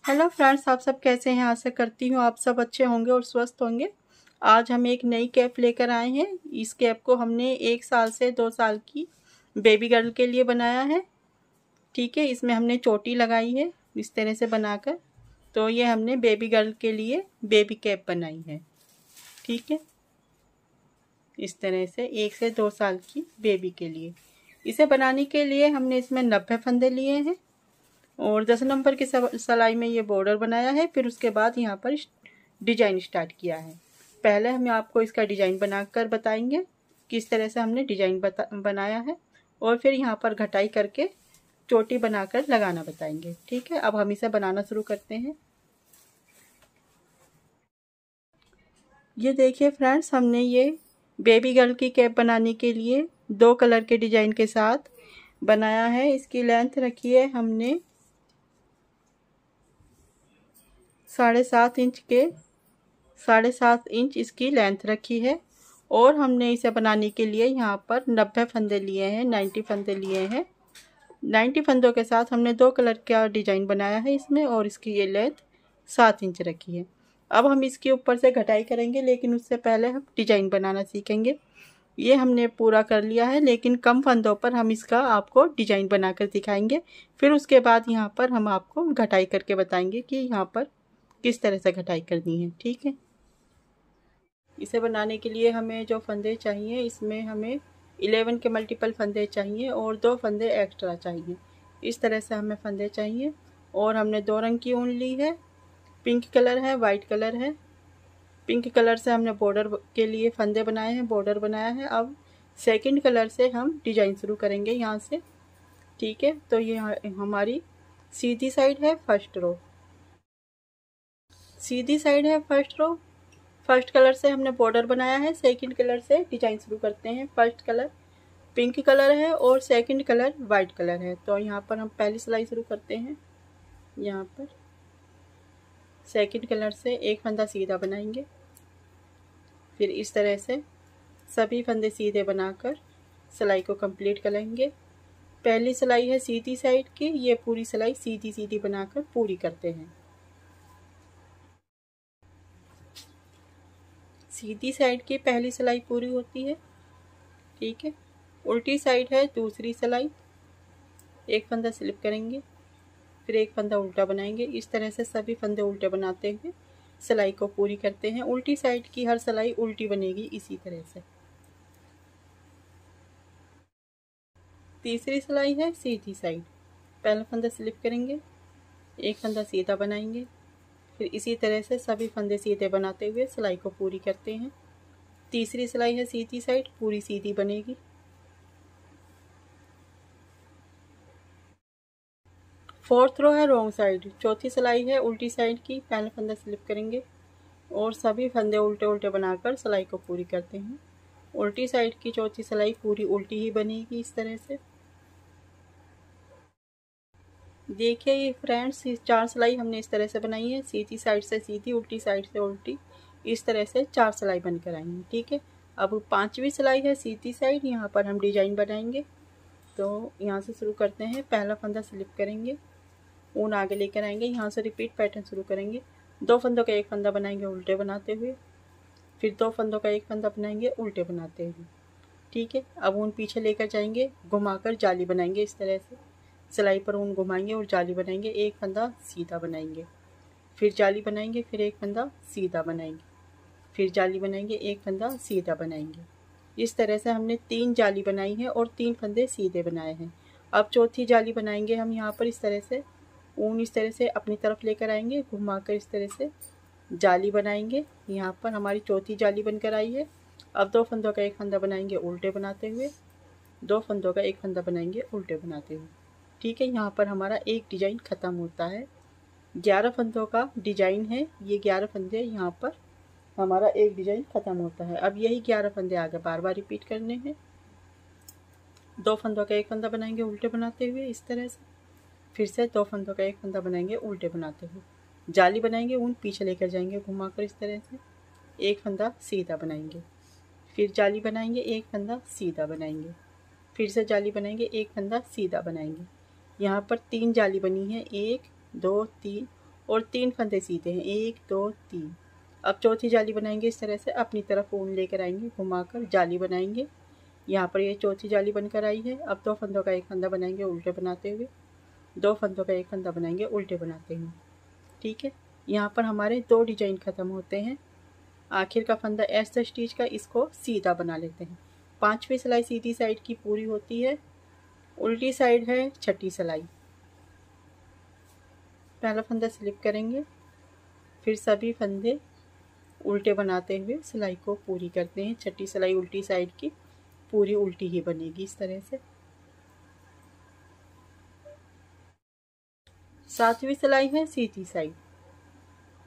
Hello friends, आप सब कैसे हैं। आशा करती हूँ आप सब अच्छे होंगे और स्वस्थ होंगे। आज हम एक नई कैप लेकर आए हैं। इस कैप को हमने 1 साल से 2 साल की बेबी गर्ल के लिए बनाया है। ठीक है, इसमें हमने चोटी लगाई है इस तरह से बनाकर। तो ये हमने बेबी गर्ल के लिए बेबी कैप बनाई है। ठीक है, इस तरह से 1 से 2 साल की बेबी के लिए। इसे बनाने के लिए हमने इसमें 90 फंदे लिए हैं और 10 नंबर की सिलाई में ये बॉर्डर बनाया है। फिर उसके बाद यहाँ पर डिजाइन स्टार्ट किया है। पहले हम आपको इसका डिजाइन बनाकर बताएंगे किस तरह से हमने डिजाइन बनाया है, और फिर यहाँ पर घटाई करके चोटी बनाकर लगाना बताएंगे। ठीक है, अब हम इसे बनाना शुरू करते हैं। ये देखिए फ्रेंड्स, हमने ये बेबी गर्ल की कैप बनाने के लिए 2 कलर के डिजाइन के साथ बनाया है। इसकी लेंथ रखी है हमने 7.5 इंच इसकी लेंथ रखी है। और हमने इसे बनाने के लिए यहाँ पर 90 फंदे लिए हैं, 90 फंदे लिए हैं। 90 फंदों के साथ हमने 2 कलर का डिजाइन बनाया है इसमें, और इसकी ये लेंथ 7 इंच रखी है। अब हम इसके ऊपर से घटाई करेंगे, लेकिन उससे पहले हम डिजाइन बनाना सीखेंगे। ये हमने पूरा कर लिया है, लेकिन कम फंदों पर हम इसका आपको डिजाइन बनाकर दिखाएंगे। फिर उसके बाद यहाँ पर हम आपको घटाई करके बताएंगे कि यहाँ पर किस तरह से घटाई करनी है। ठीक है, इसे बनाने के लिए हमें जो फंदे चाहिए, इसमें हमें 11 के मल्टीपल फंदे चाहिए और 2 फंदे एक्स्ट्रा चाहिए। इस तरह से हमें फंदे चाहिए। और हमने 2 रंग की ऊन ली है, पिंक कलर है, वाइट कलर है। पिंक कलर से हमने बॉर्डर के लिए फंदे बनाए हैं, बॉर्डर बनाया है। अब सेकंड कलर से हम डिजाइन शुरू करेंगे यहाँ से। ठीक है, तो ये हमारी सीधी साइड है फर्स्ट रो, सीधी साइड है फर्स्ट रो। फर्स्ट कलर से हमने बॉर्डर बनाया है, सेकंड कलर से डिजाइन शुरू करते हैं। फर्स्ट कलर पिंक कलर है और सेकंड कलर वाइट कलर है। तो यहाँ पर हम पहली सिलाई शुरू करते हैं। यहाँ पर सेकंड कलर से एक फंदा सीधा बनाएंगे, फिर इस तरह से सभी फंदे सीधे बनाकर सिलाई को कंप्लीट करेंगे। पहली सिलाई है सीधी साइड की, ये पूरी सिलाई सीधी सीधी बनाकर पूरी करते हैं। सीधी साइड की पहली सिलाई पूरी होती है। ठीक है, उल्टी साइड है दूसरी सिलाई। एक फंदा स्लिप करेंगे, फिर एक फंदा उल्टा बनाएंगे। इस तरह से सभी फंदे उल्टे बनाते हुए सिलाई को पूरी करते हैं। उल्टी साइड की हर सिलाई उल्टी बनेगी इसी तरह से। तीसरी सिलाई है सीधी साइड। पहला फंदा स्लिप करेंगे, एक फंदा सीधा बनाएंगे, फिर इसी तरह से सभी फंदे सीधे बनाते हुए सिलाई को पूरी करते हैं। तीसरी सिलाई है सीधी साइड, पूरी सीधी बनेगी। फोर्थ रो है रॉन्ग साइड। चौथी सिलाई है उल्टी साइड की। पहला फंदा स्लिप करेंगे और सभी फंदे उल्टे उल्टे बनाकर सिलाई को पूरी करते हैं। उल्टी साइड की चौथी सिलाई पूरी उल्टी ही बनेगी इस तरह से। देखिए ये फ्रेंड्स, 4 सिलाई हमने इस तरह से बनाई है, सीधी साइड से सीधी, उल्टी साइड से उल्टी। इस तरह से 4 सिलाई बनकर आई है। ठीक है, अब 5वीं सिलाई है सीधी साइड। यहाँ पर हम डिजाइन बनाएंगे। तो यहाँ से शुरू करते हैं। पहला फंदा स्लिप करेंगे, ऊन आगे लेकर आएंगे, यहाँ से रिपीट पैटर्न शुरू करेंगे। 2 फंदों का एक फंदा बनाएंगे उल्टे बनाते हुए, फिर 2 फंदों का एक फंदा बनाएंगे उल्टे बनाते हुए। ठीक है, अब ऊन पीछे लेकर जाएंगे, घुमाकर जाली बनाएंगे इस तरह से। सिलाई पर ऊन घुमाएंगे और जाली बनाएंगे। एक फंदा सीधा बनाएंगे, फिर जाली बनाएंगे, फिर एक फंदा सीधा बनाएंगे, फिर जाली बनाएंगे, एक फंदा सीधा बनाएंगे। इस तरह से हमने 3 जाली बनाई है और 3 फंदे सीधे बनाए हैं। अब चौथी जाली बनाएंगे हम। यहाँ पर इस तरह से ऊन इस तरह से अपनी तरफ लेकर आएंगे, घुमाकर इस तरह से जाली बनाएंगे। यहाँ पर हमारी चौथी जाली बनकर आई है। अब 2 फंदों का एक फंदा बनाएंगे उल्टे बनाते हुए, 2 फंदों का एक फंदा बनाएंगे उल्टे बनाते हुए। ठीक है, यहाँ पर हमारा एक डिजाइन ख़त्म होता है। 11 फंदों का डिजाइन है ये। 11 फंदे यहाँ पर हमारा एक डिजाइन ख़त्म होता है। अब यही 11 फंदे आगे बार बार रिपीट करने हैं। 2 फंदों का एक फंदा बनाएंगे उल्टे बनाते हुए इस तरह से, फिर से 2 फंदों का एक फंदा बनाएंगे उल्टे बनाते हुए, जाली बनाएंगे, ऊन पीछे लेकर जाएंगे घुमाकर इस तरह से, एक फंदा सीधा बनाएंगे, फिर जाली बनाएंगे, एक फंदा सीधा बनाएंगे, फिर से जाली बनाएंगे, एक फंदा सीधा बनाएंगे। यहाँ पर 3 जाली बनी है, 1 2 3, और 3 फंदे सीधे हैं, 1 2 3। अब चौथी जाली बनाएंगे इस तरह से, अपनी तरफ ऊन लेकर आएंगे, घुमाकर जाली बनाएंगे। यहाँ पर ये चौथी जाली बनकर आई है। अब 2 फंदों का एक फंदा बनाएंगे उल्टे बनाते हुए, 2 फंदों का एक फंदा बनाएंगे उल्टे बनाते हुए। ठीक है, यहाँ पर हमारे 2 डिजाइन ख़त्म होते हैं। आखिर का फंदा एस स्टिच का, इसको सीधा बना लेते हैं। 5वीं सिलाई सीधी साइड की पूरी होती है, उल्टी साइड है 6ठी सिलाई। पहला फंदा स्लिप करेंगे, फिर सभी फंदे उल्टे बनाते हुए सिलाई को पूरी करते हैं। 6ठी सिलाई उल्टी साइड की पूरी उल्टी ही बनेगी इस तरह से। 7वीं सिलाई है सीधी साइड।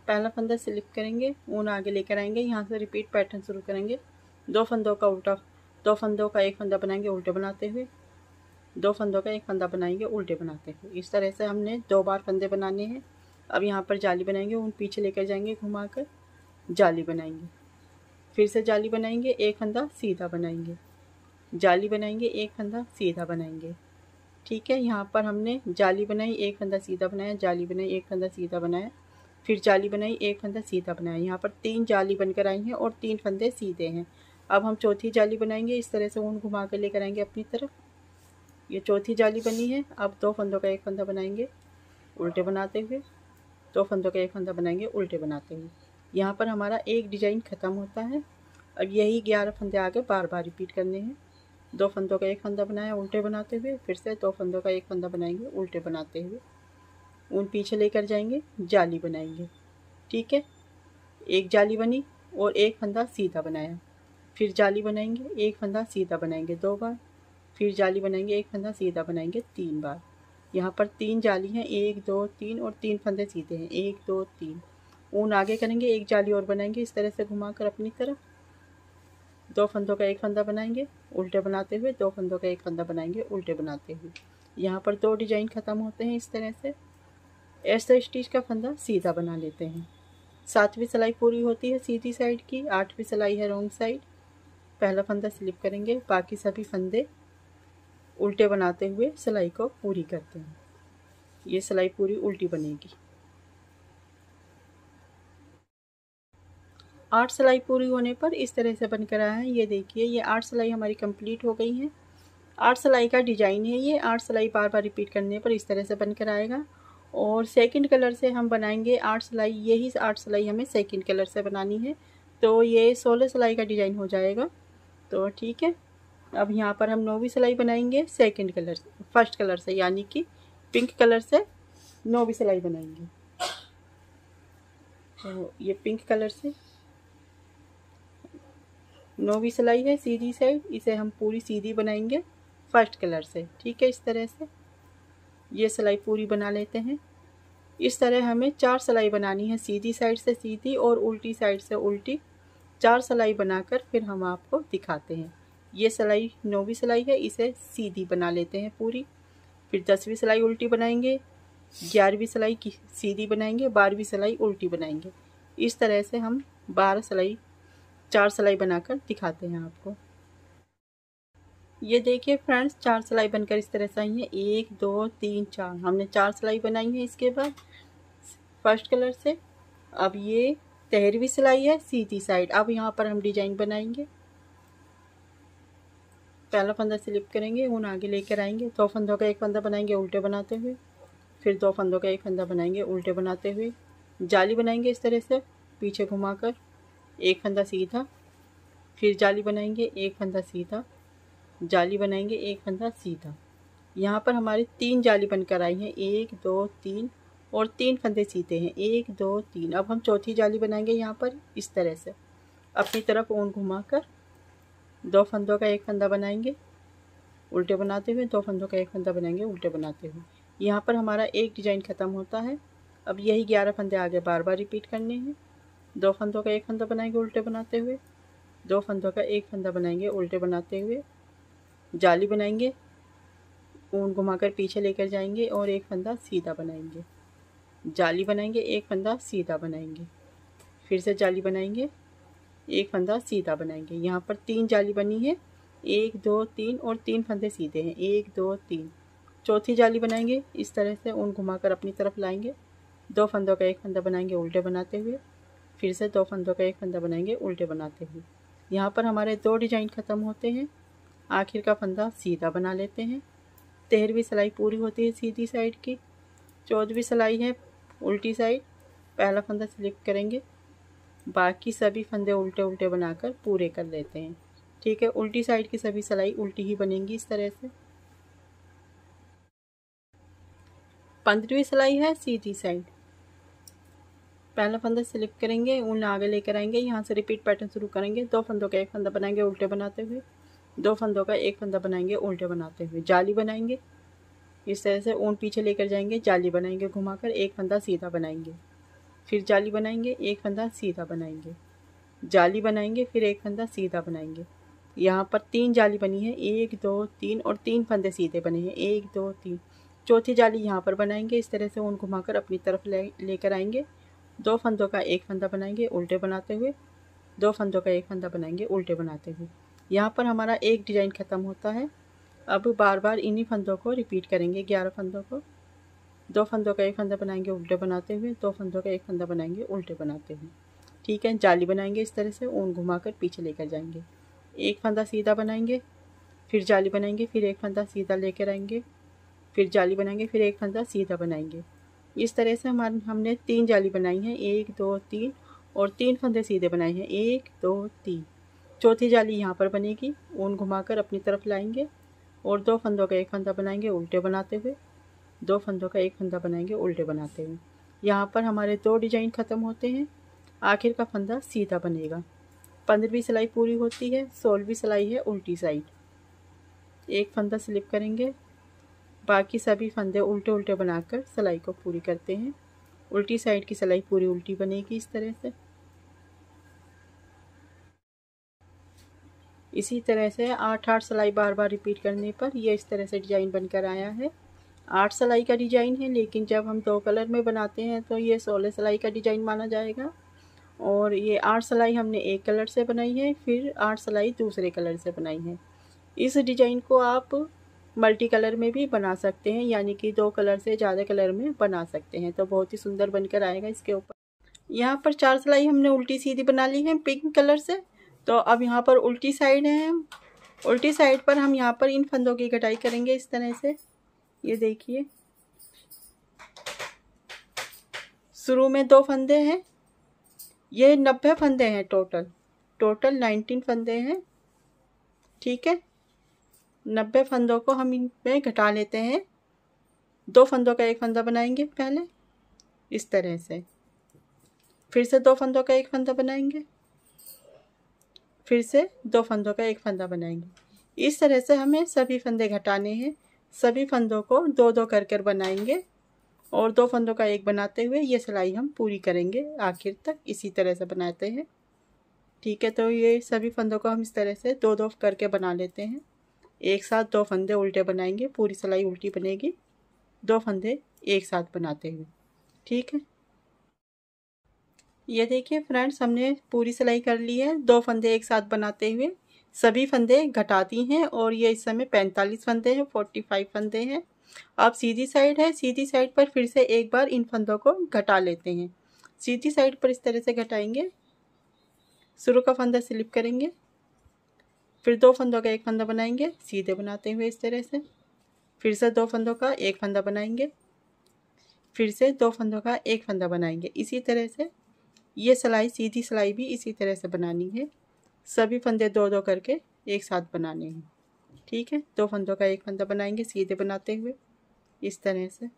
पहला फंदा स्लिप करेंगे, ऊन आगे लेकर आएंगे, यहाँ से रिपीट पैटर्न शुरू करेंगे। 2 फंदों का उल्टा, 2 फंदों का एक फंदा बनाएंगे उल्टे बनाते हुए, 2 फंदों का एक फंदा बनाएंगे उल्टे बनाते हुए। इस तरह से हमने 2 बार फंदे बनाने हैं। अब यहाँ पर जाली बनाएंगे, ऊन पीछे लेकर जाएंगे, घुमाकर जाली बनाएंगे, फिर से जाली बनाएंगे, एक फंदा सीधा बनाएंगे, जाली बनाएंगे, एक फंदा सीधा बनाएंगे। ठीक है, यहाँ पर हमने जाली बनाई, एक फंदा सीधा बनाया, जाली बनाई, एक फंदा सीधा बनाया, फिर जाली बनाई, एक फंदा सीधा बनाया। यहाँ पर 3 जाली बनकर आई हैं और 3 फंदे सीधे हैं। अब हम चौथी जाली बनाएंगे, इस तरह से ऊन घुमा कर लेकर आएंगे अपनी तरफ। ये चौथी जाली बनी है। अब 2 फंदों का एक फंदा बनाएंगे उल्टे बनाते हुए, 2 फंदों का एक फंदा बनाएंगे उल्टे बनाते हुए। यहाँ पर हमारा एक डिजाइन ख़त्म होता है। अब यही 11 फंदे आगे बार बार रिपीट करने हैं। 2 फंदों का एक फंदा बनाया उल्टे बनाते हुए, फिर से 2 फंदों का एक फंदा बनाएंगे उल्टे बनाते हुए, ऊन पीछे लेकर जाएंगे, जाली बनाएंगे। ठीक है, एक जाली बनी और एक फंदा सीधा बनाया, फिर जाली बनाएंगे, एक फंदा सीधा बनाएंगे 2 बार, फिर जाली बनाएंगे, एक फंदा सीधा बनाएंगे 3 बार। यहाँ पर 3 जाली हैं, 1 2 3 और 3 फंदे सीधे हैं, 1 2 3। ऊन आगे करेंगे, एक जाली और बनाएंगे इस तरह से घुमाकर अपनी तरफ। 2 फंदों का एक फंदा बनाएंगे उल्टे बनाते हुए, 2 फंदों का एक फंदा बनाएंगे उल्टे बनाते हुए। यहाँ पर 2 डिजाइन ख़त्म होते हैं इस तरह से। ऐसा स्टिच का फंदा सीधा बना लेते हैं। 7वीं सिलाई पूरी होती है सीधी साइड की, 8वीं सिलाई है रॉन्ग साइड। पहला फंदा स्लिप करेंगे, बाकी सभी फंदे उल्टे बनाते हुए सिलाई को पूरी करते हैं। ये सिलाई पूरी उल्टी बनेगी। 8 सिलाई पूरी होने पर इस तरह से बनकर आया है। ये देखिए, ये 8 सिलाई हमारी कंप्लीट हो गई है। 8 सिलाई का डिजाइन है ये। 8 सिलाई बार बार रिपीट करने पर इस तरह से बनकर आएगा। और सेकंड कलर से हम बनाएंगे 8 सिलाई। यही 8 सिलाई हमें सेकंड कलर से बनानी है, तो ये 16 सिलाई का डिजाइन हो जाएगा। तो ठीक है, अब यहाँ पर हम 9वीं सिलाई बनाएंगे सेकंड कलर से, फर्स्ट कलर से, यानी कि पिंक कलर से 9वीं सिलाई बनाएंगे। तो ये पिंक कलर से 9वीं सिलाई है सीधी साइड, इसे हम पूरी सीधी बनाएंगे फर्स्ट कलर से। ठीक है, इस तरह से ये सिलाई पूरी बना लेते हैं। इस तरह हमें 4 सिलाई बनानी है, सीधी साइड से सीधी और उल्टी साइड से उल्टी। 4 सिलाई बनाकर फिर हम आपको दिखाते हैं। ये सिलाई 9वीं सिलाई है, इसे सीधी बना लेते हैं पूरी। फिर 10वीं सिलाई उल्टी बनाएंगे, 11वीं सिलाई की सीधी बनाएंगे, 12वीं सिलाई उल्टी बनाएंगे। इस तरह से हम 12 सिलाई 4 सिलाई बनाकर दिखाते हैं आपको। ये देखिए फ्रेंड्स, 4 सिलाई बनकर इस तरह से आई है। 1 2 3 4, हमने 4 सिलाई बनाई है इसके बाद फर्स्ट कलर से। अब ये 13वीं सिलाई है सीधी साइड। अब यहाँ पर हम डिजाइन बनाएंगे। पहला फंदा स्लिप करेंगे, ऊन आगे लेकर आएंगे, 2 फंदों का एक फंदा बनाएंगे उल्टे बनाते हुए, फिर 2 फंदों का एक फंदा बनाएंगे उल्टे बनाते हुए, जाली बनाएंगे इस तरह से पीछे घुमाकर, एक फंदा सीधा, फिर जाली बनाएंगे, एक फंदा सीधा, जाली बनाएंगे, एक फंदा सीधा। यहाँ पर हमारी 3 जाली बनकर आई हैं, 1 2 3 और 3 फंदे सीधे हैं, 1 2 3। अब हम चौथी जाली बनाएंगे यहाँ पर इस तरह से अपनी तरफ ऊन घुमाकर, 2 फंदों का एक फंदा बनाएंगे उल्टे बनाते हुए, 2 फंदों का एक फंदा बनाएंगे उल्टे बनाते हुए। यहाँ पर हमारा एक डिजाइन ख़त्म होता है। अब यही 11 फंदे आगे बार बार रिपीट करने हैं। 2 फंदों का एक फंदा बनाएंगे उल्टे बनाते हुए, 2 फंदों का एक फंदा बनाएंगे उल्टे बनाते हुए, जाली बनाएंगे, ऊन घुमाकर पीछे लेकर जाएंगे और एक फंदा सीधा बनाएंगे, जाली बनाएंगे, एक फंदा सीधा बनाएंगे, फिर से जाली बनाएंगे, एक फंदा सीधा बनाएंगे। यहाँ पर 3 जाली बनी है, 1 2 3 और 3 फंदे सीधे हैं, 1 2 3। चौथी जाली बनाएंगे इस तरह से, ऊन घुमाकर अपनी तरफ लाएंगे, 2 फंदों का एक फंदा बनाएंगे उल्टे बनाते हुए, फिर से 2 फंदों का एक फंदा बनाएंगे उल्टे बनाते हुए। यहाँ पर हमारे 2 डिजाइन ख़त्म होते हैं। आखिर का फंदा सीधा बना लेते हैं। 13वीं सिलाई पूरी होती है सीधी साइड की। 14वीं सिलाई है उल्टी साइड। पहला फंदा स्लिप करेंगे, बाकी सभी फंदे उल्टे उल्टे बनाकर पूरे कर लेते हैं। ठीक है, उल्टी साइड की सभी सिलाई उल्टी ही बनेंगी इस तरह से। 15वीं सिलाई है सीधी साइड। पहला फंदा स्लिप करेंगे, ऊन आगे लेकर आएंगे, यहाँ से रिपीट पैटर्न शुरू करेंगे। 2 फंदों का एक फंदा बनाएंगे उल्टे बनाते हुए, 2 फंदों का एक फंदा बनाएंगे उल्टे बनाते हुए, जाली बनाएंगे। इस तरह से ऊन पीछे लेकर जाएंगे, जाली बनाएंगे घुमाकर, एक फंदा सीधा बनाएंगे, फिर जाली बनाएंगे, एक फंदा सीधा बनाएंगे, जाली बनाएंगे, फिर एक फंदा सीधा बनाएंगे। यहाँ पर 3 जाली बनी है, 1 2 3 और 3 फंदे सीधे बने हैं, 1 2 3। चौथी जाली यहाँ पर बनाएंगे। इस तरह से ऊन घुमाकर अपनी तरफ लेकर आएंगे। 2 फंदों का एक फंदा बनाएंगे उल्टे बनाते हुए, 2 फंदों का एक फंदा बनाएंगे उल्टे बनाते हुए। यहाँ पर हमारा एक डिजाइन ख़त्म होता है। अब बार बार इन्हीं फंदों को रिपीट करेंगे, 11 फंदों को। 2 फंदों का एक फंदा बनाएंगे उल्टे बनाते हुए, 2 फंदों का एक फंदा बनाएंगे उल्टे बनाते हुए। ठीक है, जाली बनाएंगे इस तरह से, ऊन घुमाकर पीछे लेकर जाएंगे, एक फंदा सीधा बनाएंगे, फिर जाली बनाएंगे, फिर एक फंदा सीधा लेकर आएंगे, फिर जाली बनाएंगे, फिर एक फंदा सीधा बनाएंगे। इस तरह से हमने 3 जाली बनाई हैं, 1 2 3 और 3 फंदे सीधे बनाए हैं, 1 2 3। चौथी जाली यहाँ पर बनेगी, ऊन घुमाकर अपनी तरफ लाएंगे और 2 फंदों का एक फंदा बनाएंगे उल्टे बनाते हुए, 2 फंदों का एक फंदा बनाएंगे उल्टे बनाते हुए। यहाँ पर हमारे 2 डिजाइन ख़त्म होते हैं। आखिर का फंदा सीधा बनेगा। 15वीं सिलाई पूरी होती है। 16वीं सिलाई है उल्टी साइड। एक फंदा स्लिप करेंगे, बाकी सभी फंदे उल्टे उल्टे बनाकर सिलाई को पूरी करते हैं। उल्टी साइड की सिलाई पूरी उल्टी बनेगी इस तरह से। इसी तरह से 8 सिलाई बार बार रिपीट करने पर ये इस तरह से डिजाइन बनकर आया है। 8 सिलाई का डिजाइन है, लेकिन जब हम 2 कलर में बनाते हैं तो ये 16 सिलाई का डिजाइन माना जाएगा। और ये 8 सिलाई हमने एक कलर से बनाई है, फिर 8 सिलाई दूसरे कलर से बनाई है। इस डिजाइन को आप मल्टी कलर में भी बना सकते हैं, यानी कि 2 कलर से ज़्यादा कलर में बना सकते हैं, तो बहुत ही सुंदर बनकर आएगा इसके ऊपर। यहाँ पर 4 सिलाई हमने उल्टी सीधी बना ली है पिंक कलर से। तो अब यहाँ पर उल्टी साइड है, उल्टी साइड पर हम यहाँ पर इन फंदों की कटाई करेंगे इस तरह से। ये देखिए, शुरू में 2 फंदे हैं, ये 90 फंदे हैं टोटल 19 फंदे हैं। ठीक है, 90 फंदों को हम इनमें घटा लेते हैं। 2 फंदों का एक फंदा बनाएंगे पहले इस तरह से, फिर से 2 फंदों का एक फंदा बनाएंगे, फिर से 2 फंदों का एक फंदा बनाएंगे। इस तरह से हमें सभी फंदे घटाने हैं। सभी फंदों को 2-2 कर बनाएंगे और 2 फंदों का एक बनाते हुए ये सिलाई हम पूरी करेंगे आखिर तक, इसी तरह से बनाते हैं। ठीक है, तो ये सभी फंदों को हम इस तरह से 2-2 करके बना लेते हैं। एक साथ 2 फंदे उल्टे बनाएंगे, पूरी सिलाई उल्टी बनेगी, 2 फंदे एक साथ बनाते हुए। ठीक है, ये देखिए फ्रेंड्स, हमने पूरी सिलाई कर ली है 2 फंदे एक साथ बनाते हुए। सभी फंदे घटाती हैं और ये इस समय 45 फंदे हैं, 45 फंदे हैं। अब सीधी साइड है, सीधी साइड पर फिर से एक बार इन फंदों को घटा लेते हैं। सीधी साइड पर इस तरह से घटाएंगे, शुरू का फंदा स्लिप करेंगे, फिर 2 फंदों का एक फंदा बनाएंगे सीधे बनाते हुए इस तरह से, फिर से 2 फंदों का एक फंदा बनाएंगे, फिर से 2 फंदों का एक फंदा बनाएंगे। इसी तरह से ये सिलाई, सीधी सिलाई भी इसी तरह से बनानी है। सभी फंदे 2-2 करके एक साथ बनाने हैं। ठीक है, 2 फंदों का एक फंदा बनाएंगे सीधे बनाते हुए इस तरह से।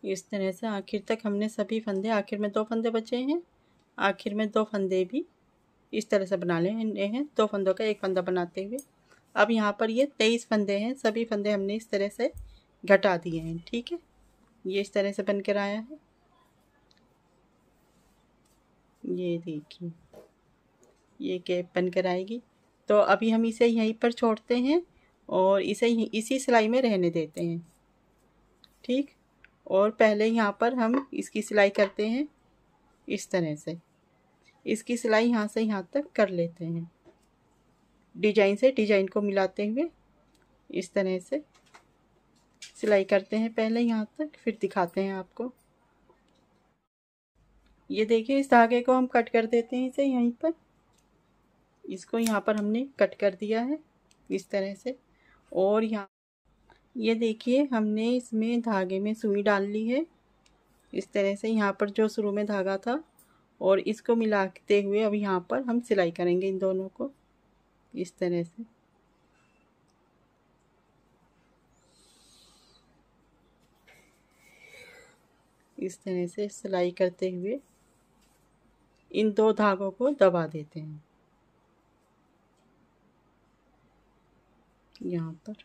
इस तरह से आखिर तक हमने सभी फंदे, आखिर में 2 फंदे बचे हैं, आखिर में 2 फंदे भी इस तरह से बना लेने हैं, 2 फंदों का एक फंदा बनाते हुए। अब यहाँ पर ये 23 फंदे हैं, सभी फंदे हमने इस तरह से घटा दिए हैं। ठीक है, ये इस तरह से बनकर आया है। ये देखिए, ये कैप बनकर आएगी। तो अभी हम इसे यहीं पर छोड़ते हैं और इसे इसी सिलाई में रहने देते हैं। ठीक, और पहले यहाँ पर हम इसकी सिलाई करते हैं इस तरह से। इसकी सिलाई यहाँ से यहाँ तक कर लेते हैं, डिजाइन से डिजाइन को मिलाते हुए इस तरह से सिलाई करते हैं पहले यहाँ तक, फिर दिखाते हैं आपको। ये देखिए इस धागे को हम कट कर देते हैं इसे यहीं पर, इसको यहाँ पर हमने कट कर दिया है इस तरह से। और यहाँ ये देखिए हमने इसमें धागे में सुई डाल ली है इस तरह से, यहाँ पर जो शुरू में धागा था, और इसको मिलाते हुए अब यहाँ पर हम सिलाई करेंगे इन दोनों को इस तरह से। इस तरह से सिलाई करते हुए इन दो धागों को दबा देते हैं यहाँ पर।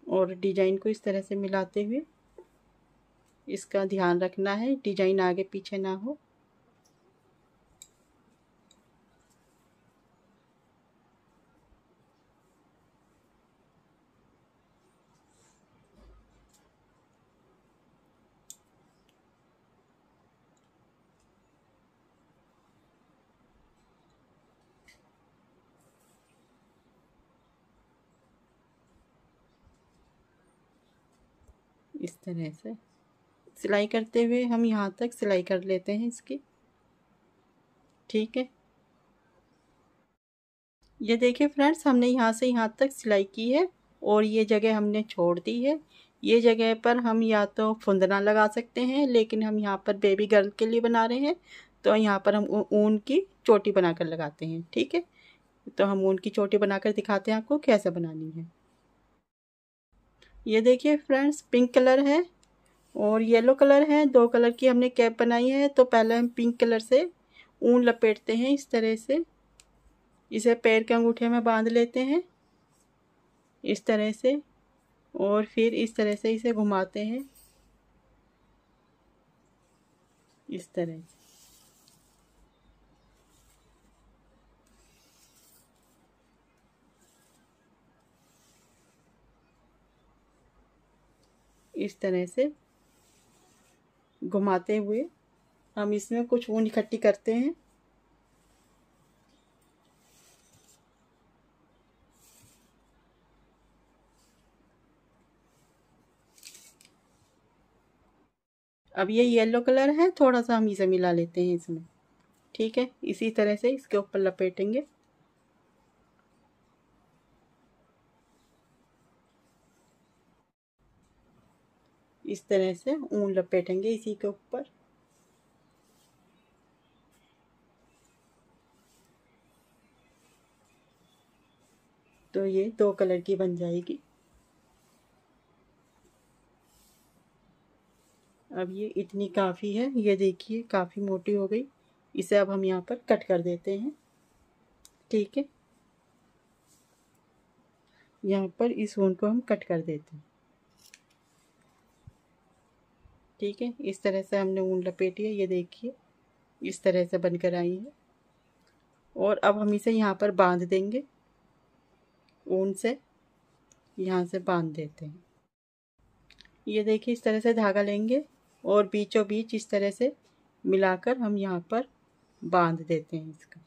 और डिजाइन को इस तरह से मिलाते हुए इसका ध्यान रखना है डिजाइन आगे पीछे ना हो। इस तरह से सिलाई करते हुए हम यहाँ तक सिलाई कर लेते हैं इसकी, ठीक है। ये देखिए फ्रेंड्स हमने यहाँ से यहाँ तक सिलाई की है और ये जगह हमने छोड़ दी है। ये जगह पर हम या तो फुंदना लगा सकते हैं, लेकिन हम यहाँ पर बेबी गर्ल के लिए बना रहे हैं तो यहाँ पर हम ऊन की चोटी बनाकर लगाते हैं, ठीक है। तो हम ऊन की चोटी बनाकर दिखाते हैं आपको कैसे बनानी है। ये देखिए फ्रेंड्स पिंक कलर है और येलो कलर है, दो कलर की हमने कैप बनाई है। तो पहले हम पिंक कलर से ऊन लपेटते हैं इस तरह से, इसे पैर के अंगूठे में बांध लेते हैं इस तरह से, और फिर इस तरह से इसे घुमाते हैं इस तरह से। इस तरह से घुमाते हुए हम इसमें कुछ ऊन इकट्ठी करते हैं। अब ये येलो कलर है, थोड़ा सा हम इसे मिला लेते हैं इसमें, ठीक है। इसी तरह से इसके ऊपर लपेटेंगे। इस तरह से ऊन लपेटेंगे इसी के ऊपर। तो ये दो कलर की बन जाएगी। अब ये इतनी काफ़ी है, ये देखिए काफ़ी मोटी हो गई। इसे अब हम यहाँ पर कट कर देते हैं, ठीक है। यहाँ पर इस ऊन को हम कट कर देते हैं, ठीक है। इस तरह से हमने ऊन लपेटी है, ये देखिए इस तरह से बनकर आई है। और अब हम इसे यहाँ पर बांध देंगे, ऊन से यहाँ से बांध देते हैं। ये देखिए इस तरह से धागा लेंगे और बीचों बीच इस तरह से मिलाकर हम यहाँ पर बांध देते हैं इसका।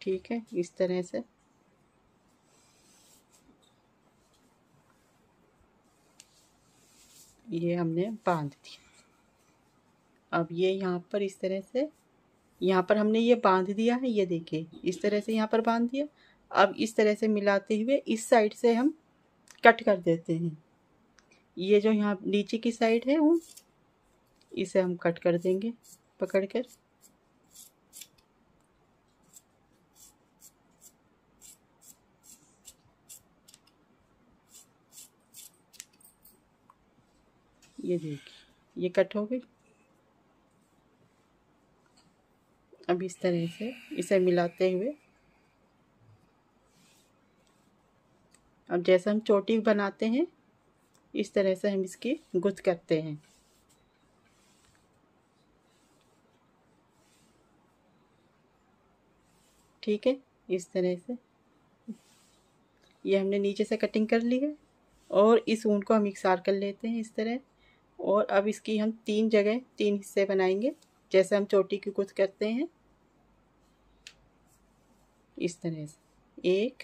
ठीक है, इस तरह से ये हमने बांध दिया। अब ये यहाँ पर इस तरह से, यहाँ पर हमने ये बांध दिया है, ये देखिए इस तरह से यहाँ पर बांध दिया। अब इस तरह से मिलाते हुए इस साइड से हम कट कर देते हैं। ये जो यहाँ नीचे की साइड है वो, इसे हम कट कर देंगे पकड़कर। ये देखिए ये कट हो गई। अब इस तरह से इसे मिलाते हुए, अब जैसे हम चोटी बनाते हैं इस तरह से हम इसकी गुथ करते हैं। ठीक है, इस तरह से ये हमने नीचे से कटिंग कर ली है। और इस ऊन को हम इकसार कर लेते हैं इस तरह। और अब इसकी हम 3 जगह 3 हिस्से बनाएंगे, जैसे हम चोटी की कुछ करते हैं, इस तरह से 1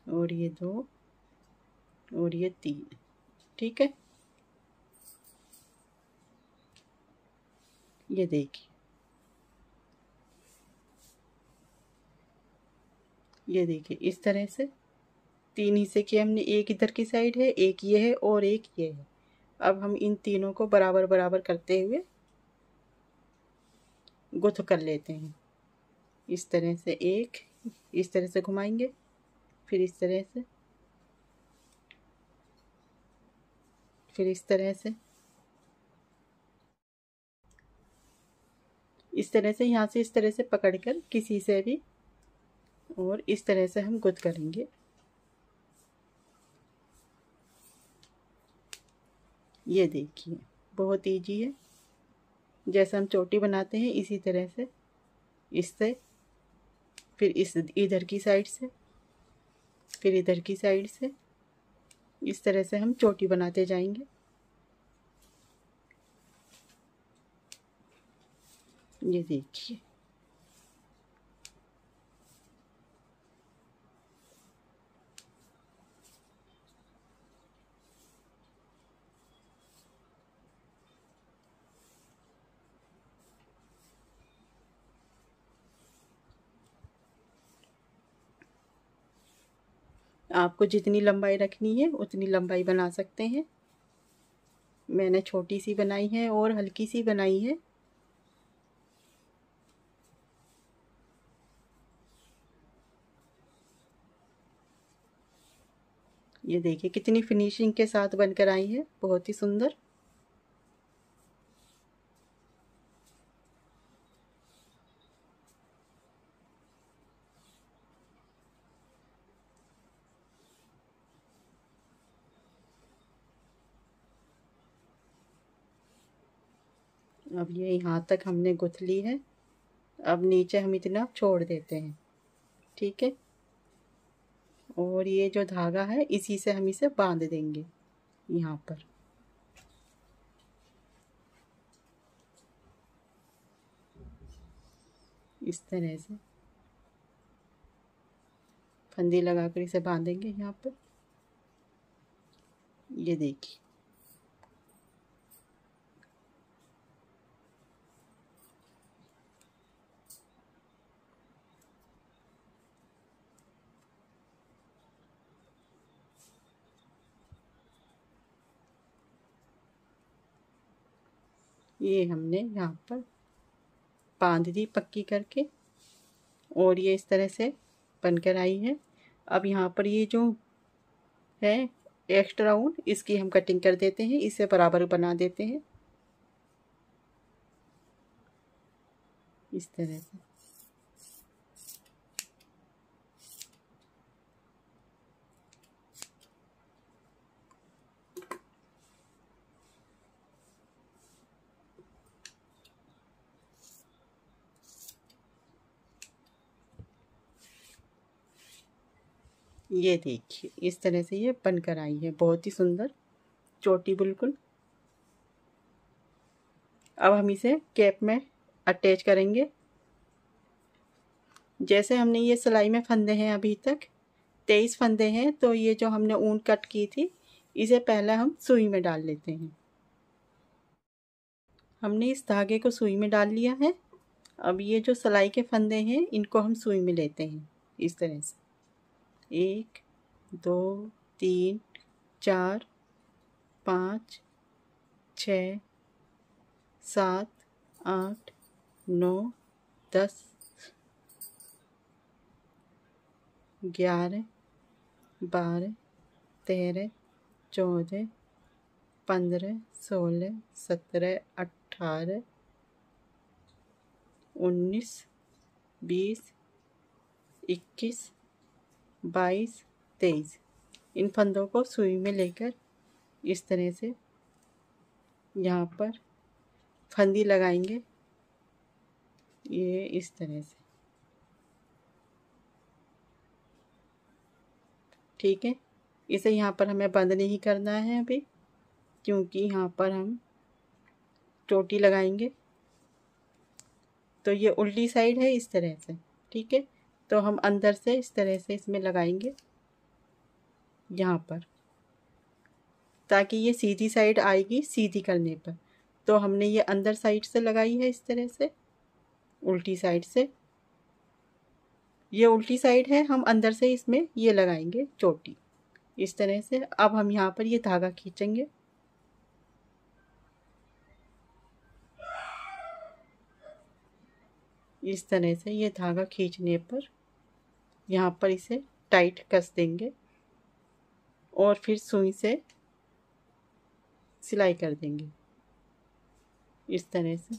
और ये 2 और ये 3। ठीक है, ये देखिए, ये देखिए इस तरह से 3 हिस्से किए हमने। एक इधर की साइड है, एक ये है और एक ये है। अब हम इन तीनों को बराबर बराबर करते हुए गुथ कर लेते हैं। इस तरह से एक, इस तरह से घुमाएंगे, फिर इस तरह से, फिर इस तरह से, इस तरह से, यहाँ से इस तरह से पकड़कर किसी से भी, और इस तरह से हम गुथ करेंगे। ये देखिए, बहुत इजी है। जैसे हम चोटी बनाते हैं इसी तरह से, इससे, फिर इस इधर की साइड से, फिर इधर की साइड से, इस तरह से हम चोटी बनाते जाएंगे। ये देखिए, आपको जितनी लंबाई रखनी है उतनी लंबाई बना सकते हैं। मैंने छोटी सी बनाई है और हल्की सी बनाई है। ये देखिए कितनी फिनिशिंग के साथ बनकर आई है, बहुत ही सुंदर। अब ये यहाँ तक हमने गुथ ली है। अब नीचे हम इतना छोड़ देते हैं, ठीक है। और ये जो धागा है इसी से हम इसे बांध देंगे यहाँ पर। इस तरह से फंदी लगाकर इसे बांधेंगे यहाँ पर। ये देखिए, ये हमने यहाँ पर बांध दी पक्की करके, और ये इस तरह से बनकर आई है। अब यहाँ पर ये जो है एक्स्ट्रा ऊन, इसकी हम कटिंग कर देते हैं, इसे बराबर बना देते हैं इस तरह से। ये देखिए इस तरह से ये बनकर आई है, बहुत ही सुंदर चोटी बिल्कुल। अब हम इसे कैप में अटैच करेंगे। जैसे हमने ये सिलाई में फंदे हैं अभी तक 23 फंदे हैं, तो ये जो हमने ऊन कट की थी इसे पहले हम सुई में डाल लेते हैं। हमने इस धागे को सुई में डाल लिया है। अब ये जो सिलाई के फंदे हैं इनको हम सुई में लेते हैं इस तरह से। 1 2 3 4 5 6 7 8 9 10 11 12 13 14 15 16 17 18 19 20 21 22 23 इन फंदों को सुई में लेकर इस तरह से यहाँ पर फंदी लगाएंगे, ये इस तरह से। ठीक है। इसे यहाँ पर हमें बंद नहीं करना है अभी, क्योंकि यहाँ पर हम चोटी लगाएंगे। तो ये उल्टी साइड है इस तरह से, ठीक है। तो हम अंदर से इस तरह से इसमें लगाएंगे यहाँ पर, ताकि ये सीधी साइड आएगी सीधी करने पर। तो हमने ये अंदर साइड से लगाई है इस तरह से, उल्टी साइड से। ये उल्टी साइड है, हम अंदर से इसमें ये लगाएंगे चोटी इस तरह से। अब हम यहाँ पर ये धागा खींचेंगे, इस तरह से। ये धागा खींचने पर यहाँ पर इसे टाइट कस देंगे और फिर सुई से सिलाई कर देंगे इस तरह से।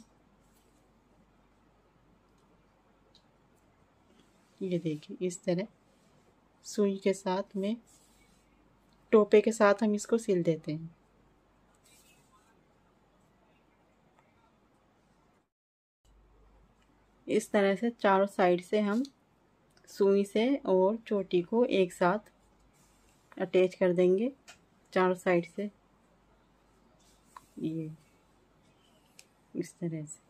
ये देखिए इस तरह सुई के साथ में, टोपे के साथ हम इसको सिल देते हैं। इस तरह से चारों साइड से हम सुई से और चोटी को एक साथ अटैच कर देंगे चारों साइड से, ये इस तरह से।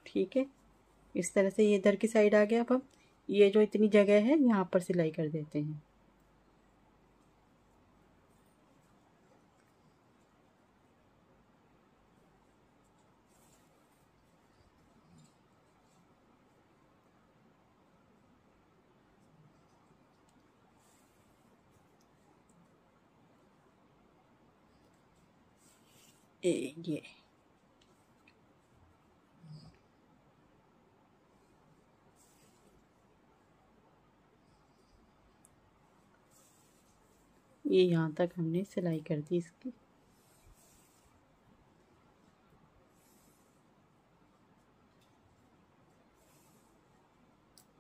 ठीक है, इस तरह से ये इधर की साइड आ गया। अब हम ये जो इतनी जगह है यहाँ पर सिलाई कर देते हैं। ये यहाँ तक हमने सिलाई कर दी इसकी।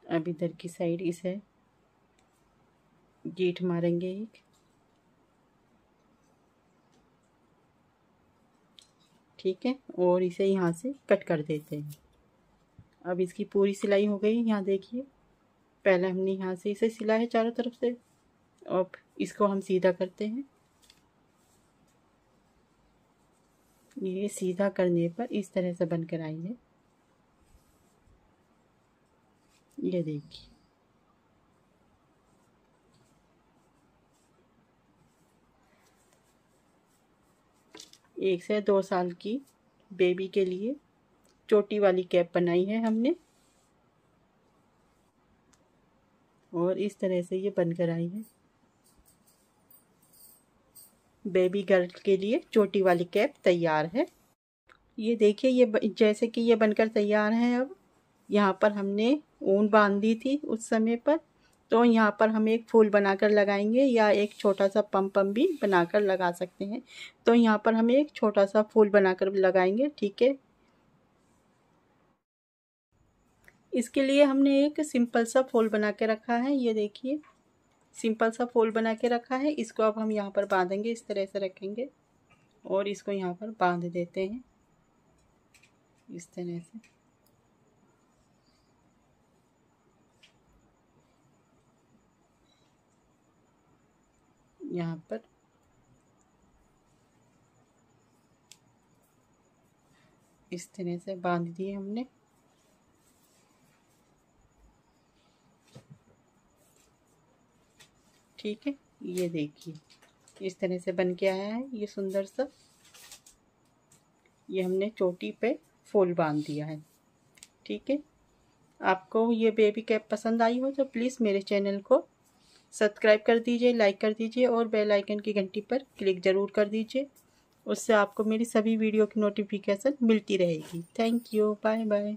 अब इधर की साइड इसे गीठ मारेंगे एक, ठीक है, और इसे यहाँ से कट कर देते हैं। अब इसकी पूरी सिलाई हो गई। यहाँ देखिए, पहले हमने यहाँ से इसे सिला है चारों तरफ से। अब इसको हम सीधा करते हैं। ये सीधा करने पर इस तरह से बनकर आई है। ये देखिए, एक से 2 साल की बेबी के लिए चोटी वाली कैप बनाई है हमने, और इस तरह से ये बनकर आई है। बेबी गर्ल के लिए चोटी वाली कैप तैयार है। ये देखिए, ये जैसे कि ये बनकर तैयार है। अब यहाँ पर हमने ऊन बांध दी थी उस समय पर, तो यहाँ पर हम एक फूल बनाकर लगाएंगे, या एक छोटा सा पम भी बनाकर लगा सकते हैं। तो यहाँ पर हम एक छोटा सा फूल बनाकर लगाएंगे, ठीक है। इसके लिए हमने एक सिंपल सा फूल बना के रखा है। ये देखिए, सिंपल सा फूल बना के रखा है। इसको अब हम यहाँ पर बांधेंगे, इस तरह से रखेंगे और इसको यहाँ पर बांध देते हैं इस तरह से। यहाँ पर इस तरह से बांध दिए हमने। ठीक है, ये देखिए इस तरह से बन के आया है ये सुंदर सा। ये हमने चोटी पे फूल बांध दिया है, ठीक है। आपको ये बेबी कैप पसंद आई हो तो प्लीज़ मेरे चैनल को सब्सक्राइब कर दीजिए, लाइक कर दीजिए और बेल आइकन की घंटी पर क्लिक ज़रूर कर दीजिए। उससे आपको मेरी सभी वीडियो की नोटिफिकेशन मिलती रहेगी। Thank you, bye bye.